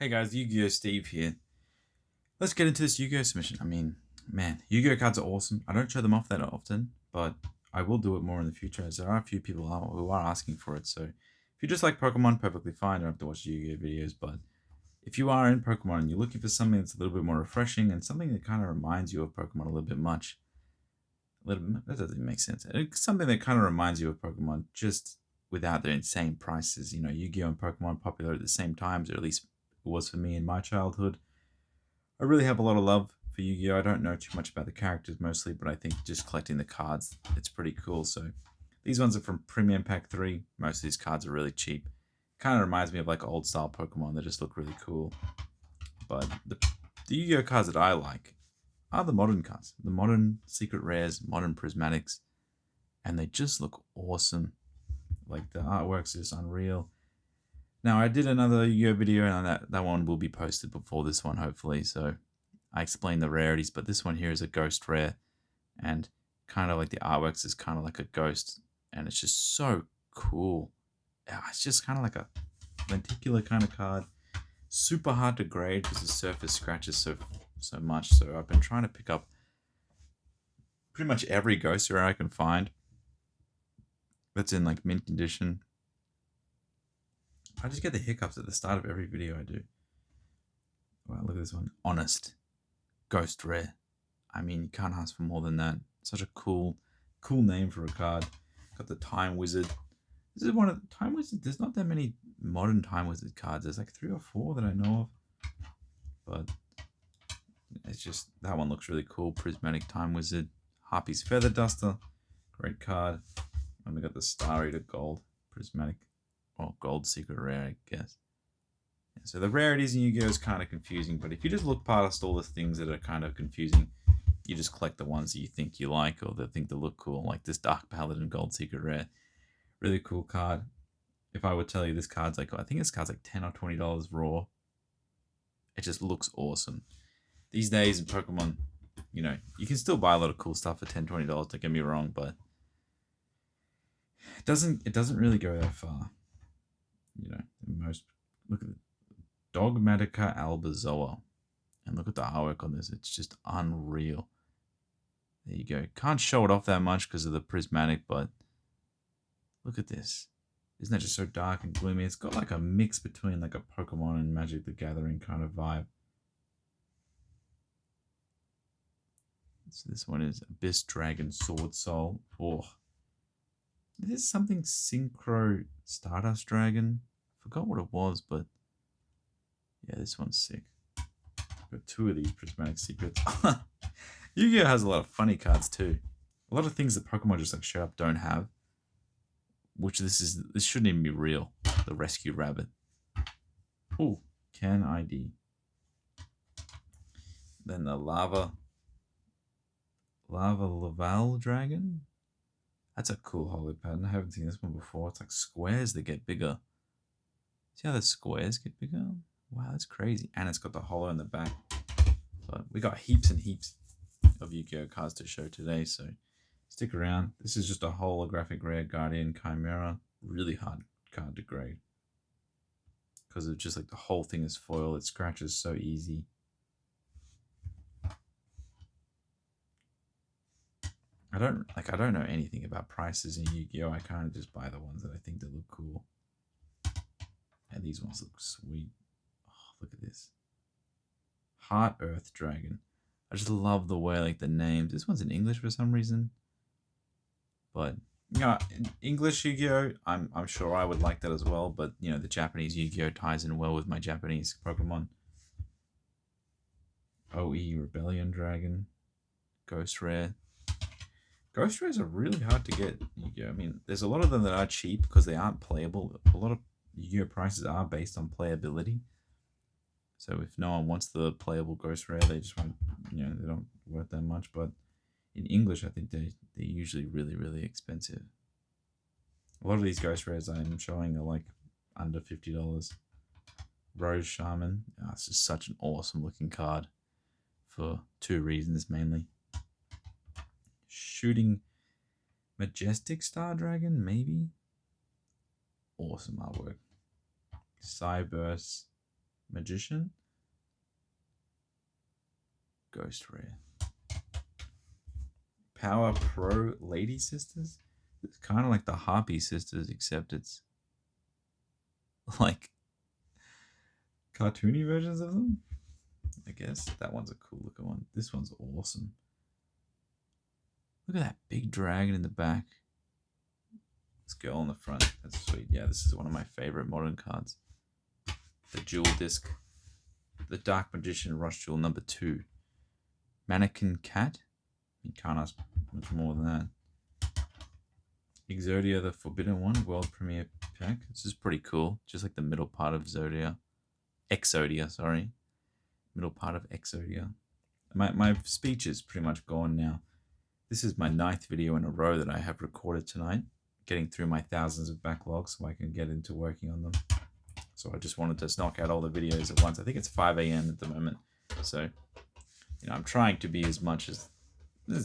Hey guys, Yu-Gi-Oh! Steve here. Let's get into this Yu-Gi-Oh! Submission. I mean, man, Yu-Gi-Oh! Cards are awesome. I don't show them off that often, but I will do it more in the future as there are a few people who are asking for it. So if you just like Pokemon, perfectly fine. You don't have to watch Yu-Gi-Oh! Videos, but if you are in Pokemon and you're looking for something that's a little bit more refreshing and something that kind of reminds you of Pokemon a little bit much, that doesn't make sense. It's something that kind of reminds you of Pokemon just without the insane prices. You know, Yu-Gi-Oh! And Pokemon popular at the same times, or at least it was for me in my childhood. I really have a lot of love for Yu-Gi-Oh! I don't know too much about the characters mostly, but I think just collecting the cards, it's pretty cool. So these ones are from Premium Pack 3. Most of these cards are really cheap. Kind of reminds me of like old style Pokemon that just look really cool. But the Yu-Gi-Oh! Cards that I like are the modern cards. The modern secret rares, modern prismatics. And they just look awesome. Like the artwork's just unreal. Now I did another Yu-Gi-Oh! Video and that one will be posted before this one hopefully. So I explained the rarities, but this one here is a ghost rare, and kind of like the artworks is kind of like a ghost, and it's just so cool. Yeah, it's just kind of like a lenticular kind of card. Super hard to grade because the surface scratches so much. So I've been trying to pick up pretty much every ghost rare I can find that's in like mint condition. I just get the hiccups at the start of every video I do. Wow, look at this one. Honest. Ghost rare. I mean, you can't ask for more than that. Such a cool name for a card. Got the Time Wizard. This is one of the Time Wizard. There's not that many modern Time Wizard cards. There's like 3 or 4 that I know of. But it's just, that one looks really cool. Prismatic Time Wizard. Harpy's Feather Duster. Great card. And we got the Star Eater Gold. Prismatic. Or Gold Secret Rare, I guess. So the rarities in Yu-Gi-Oh! Is kind of confusing, but if you just look past all the things that are kind of confusing, you just collect the ones that you think you like or that think they look cool, like this Dark Paladin Gold Secret Rare. Really cool card. If I would tell you this card's like, I think this card's like $10 or $20 raw. It just looks awesome. These days in Pokemon, you know, you can still buy a lot of cool stuff for $10, $20, don't get me wrong, but it doesn't really go that far. You know, most, look at it. Dogmatica Albazoa. And look at the artwork on this. It's just unreal. There you go. Can't show it off that much because of the prismatic, but look at this. Isn't that just so dark and gloomy? It's got like a mix between like a Pokemon and Magic the Gathering kind of vibe. So this one is Abyss Dragon Sword Soul. Oh, this is something Synchro Stardust Dragon. I forgot what it was, but yeah, this one's sick. Got 2 of these prismatic secrets. Yu-Gi-Oh! Has a lot of funny cards too. A lot of things that Pokemon just like straight up don't have. Which this shouldn't even be real. The Rescue Rabbit. Oh, can ID. Then the Lava Laval Dragon. That's a cool holo pattern. I haven't seen this one before. It's like squares that get bigger. See how the squares get bigger? Wow, that's crazy. And it's got the holo in the back. But we got heaps and heaps of Yu-Gi-Oh! Cards to show today, so stick around. This is just a holographic rare Guardian Chimera. Really hard card to grade. Because it's just like the whole thing is foil. It scratches so easy. I don't know anything about prices in Yu-Gi-Oh! I kind of just buy the ones that I think that look cool. And these ones look sweet. Oh, look at this. Heart Earth Dragon. I just love the way like the names. This one's in English for some reason. But you know, in English Yu-Gi-Oh! I'm sure I would like that as well, but you know, the Japanese Yu-Gi-Oh! Ties in well with my Japanese Pokemon. OE Rebellion Dragon. Ghost Rare. Ghost rares are really hard to get. Yu-Gi-Oh! I mean, there's a lot of them that are cheap because they aren't playable. A lot of Yu-Gi-Oh! Prices are based on playability. So if no one wants the playable Ghost Rare, they just won't, you know, they don't worth that much. But in English, I think they're usually really, really expensive. A lot of these Ghost Rares I'm showing are like under $50. Rose Shaman. Oh, it's just such an awesome looking card for 2 reasons mainly. Shooting Majestic Star Dragon, maybe? Awesome artwork. Cyburst, Magician. Ghost Rare. Power Pro Lady Sisters. It's kind of like the Harpy Sisters, except it's like cartoony versions of them. I guess that one's a cool looking one. This one's awesome. Look at that big dragon in the back. This girl in the front. That's sweet. Yeah, this is one of my favorite modern cards. The Jewel Disc. The Dark Magician Rush Jewel number 2. Mannequin Cat. You can't ask much more than that. Exodia, the Forbidden One, World Premiere Pack. This is pretty cool. Just like the middle part of Exodia, sorry. Middle part of Exodia. My speech is pretty much gone now. This is my 9th video in a row that I have recorded tonight. Getting through my thousands of backlogs so I can get into working on them. So I just wanted to knock out all the videos at once. I think it's 5 a.m. at the moment. So, you know, I'm trying to be as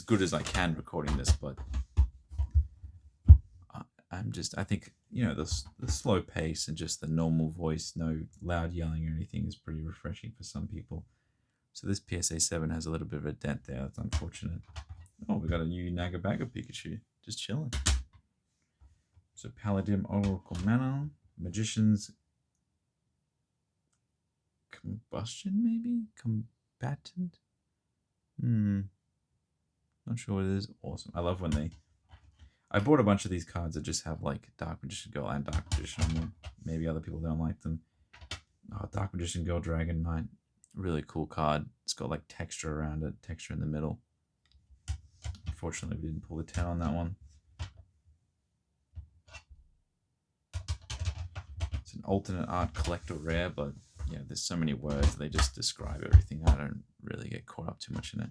good as I can recording this, but I think, you know, the slow pace and just the normal voice, no loud yelling or anything is pretty refreshing for some people. So this PSA 7 has a little bit of a dent there. That's unfortunate. Oh, we got a new Nagabaga Pikachu. Just chilling. So Paladin Oracle Manor. Magician's Combustion, maybe? Combatant? Not sure what it is. Awesome. I love when I bought a bunch of these cards that just have like Dark Magician Girl and Dark Magician on them. Maybe other people don't like them. Oh, Dark Magician Girl Dragon Knight. Really cool card. It's got like texture around it, texture in the middle. Unfortunately, we didn't pull the 10 on that one. It's an alternate art collector rare, but yeah, there's so many words. They just describe everything. I don't really get caught up too much in it.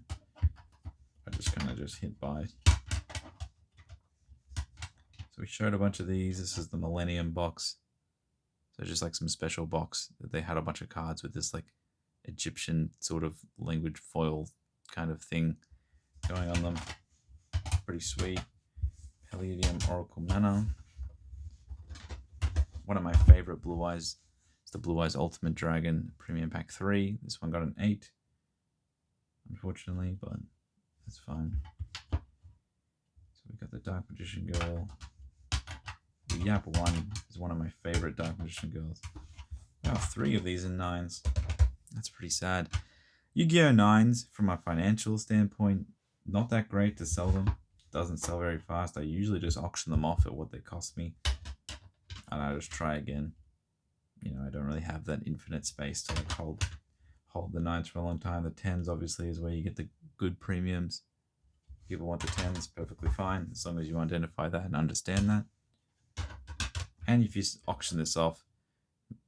I just kind of just hit buy. So we showed a bunch of these. This is the Millennium box. So just like some special box that they had a bunch of cards with this like Egyptian sort of language foil kind of thing going on them. Pretty sweet. Palladium Oracle Manor. One of my favorite Blue Eyes is the Blue Eyes Ultimate Dragon Premium Pack 3. This one got an 8, unfortunately, but that's fine. So we got the Dark Magician Girl. The Yap 1 is one of my favorite Dark Magician Girls. I have 3 of these in 9s. That's pretty sad. Yugioh 9s, from a financial standpoint, not that great to sell them. Doesn't sell very fast. I usually just auction them off at what they cost me. And I just try again. You know, I don't really have that infinite space to like hold the 9s for a long time. The 10s obviously is where you get the good premiums. People want the 10s, perfectly fine, as long as you identify that and understand that. And if you auction this off,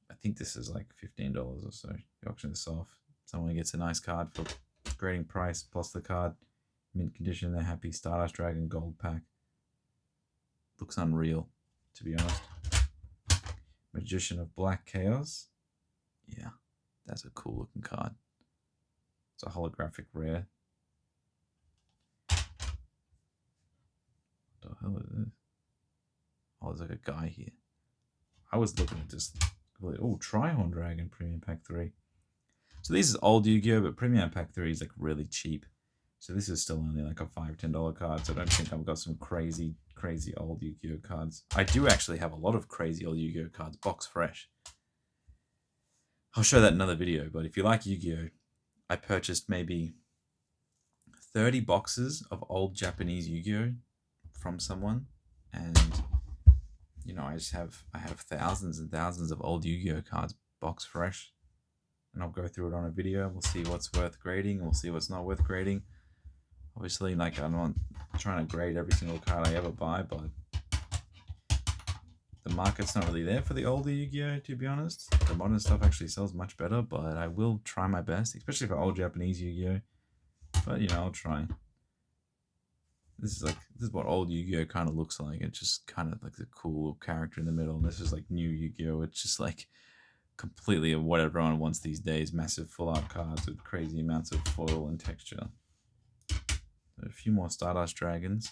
I think this is like $15 or so. You auction this off, someone gets a nice card for grading price plus the card, mint condition, they're happy. Stardust Dragon Gold Pack. Looks unreal, to be honest. Magician of Black Chaos. Yeah, that's a cool looking card. It's a holographic rare. What the hell is this? Oh, there's like a guy here. I was looking at this. Oh, Trihorn Dragon Premium Pack 3. So this is old Yu-Gi-Oh, but Premium Pack 3 is like really cheap. So this is still only like a $5, $10 card. So I don't think I've got some crazy old Yu-Gi-Oh cards. I do actually have a lot of crazy old Yu-Gi-Oh cards, box fresh. I'll show that in another video, but if you like Yu-Gi-Oh, I purchased maybe 30 boxes of old Japanese Yu-Gi-Oh from someone, and you know, I have thousands and thousands of old Yu-Gi-Oh cards box fresh, and I'll go through it on a video. We'll see what's worth grading, we'll see what's not worth grading. Obviously, like, I'm not trying to grade every single card I ever buy, but the market's not really there for the older Yu-Gi-Oh, to be honest. The modern stuff actually sells much better, but I will try my best, especially for old Japanese Yu-Gi-Oh. But, you know, I'll try. This is what old Yu-Gi-Oh kind of looks like. It's just kind of like the cool character in the middle. And this is like new Yu-Gi-Oh. It's just like completely what everyone wants these days. Massive full art cards with crazy amounts of foil and texture. A few more Stardust Dragons.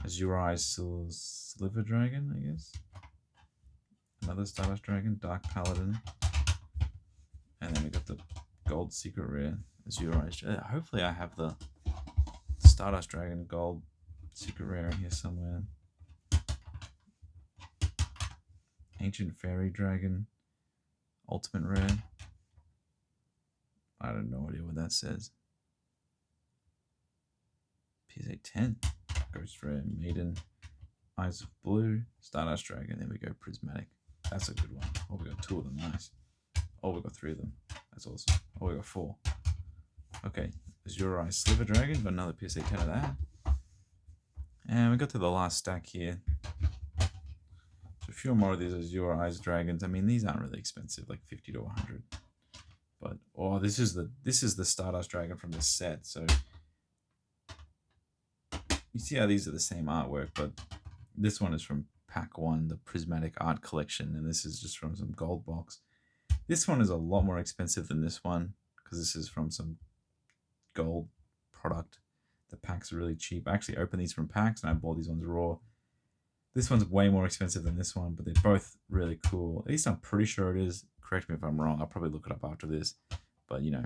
Azurai Sliver Dragon, I guess. Another Stardust Dragon. Dark Paladin. gold secret rare. Azure. Hopefully I have the Stardust Dragon gold secret rare in here somewhere. Ancient Fairy Dragon. Ultimate rare. I don't know idea what that says. PSA 10. Ghost Rare. Maiden. Eyes of Blue. Stardust Dragon. There we go. Prismatic. That's a good one. Oh, we got 2 of them. Nice. Oh, we got 3 of them. That's awesome. Oh, we got 4. Okay. Azure Eyes Sliver Dragon. Got another PSA 10 of that. And we got to the last stack here. So a few more of these Azure Eyes Dragons. I mean, these aren't really expensive, like 50 to 100. But oh, this is the Stardust Dragon from this set. So you see how these are the same artwork, but this one is from Pack 1, the Prismatic Art Collection, and this is just from some gold box. This one is a lot more expensive than this one because this is from some gold product. The packs are really cheap. I actually opened these from packs and I bought these ones raw. This one's way more expensive than this one, but they're both really cool. At least I'm pretty sure it is. Correct me if I'm wrong. I'll probably look it up after this. But, you know,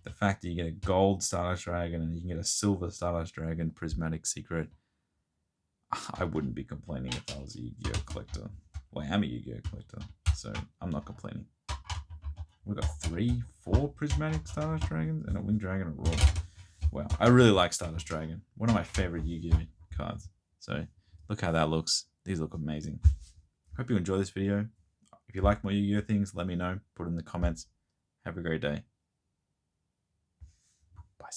the fact that you get a gold Stardust Dragon and you can get a silver Stardust Dragon Prismatic Secret, I wouldn't be complaining if I was a Yu-Gi-Oh collector. Well, I am a Yu-Gi-Oh collector, so I'm not complaining. We've got 3, 4 Prismatic Stardust Dragons and a Winged Dragon and a Raw. Wow, I really like Stardust Dragon. One of my favorite Yu-Gi-Oh cards. So look how that looks. These look amazing. Hope you enjoy this video. If you like more Yu-Gi-Oh things, let me know. Put it in the comments. Have a great day. Bye,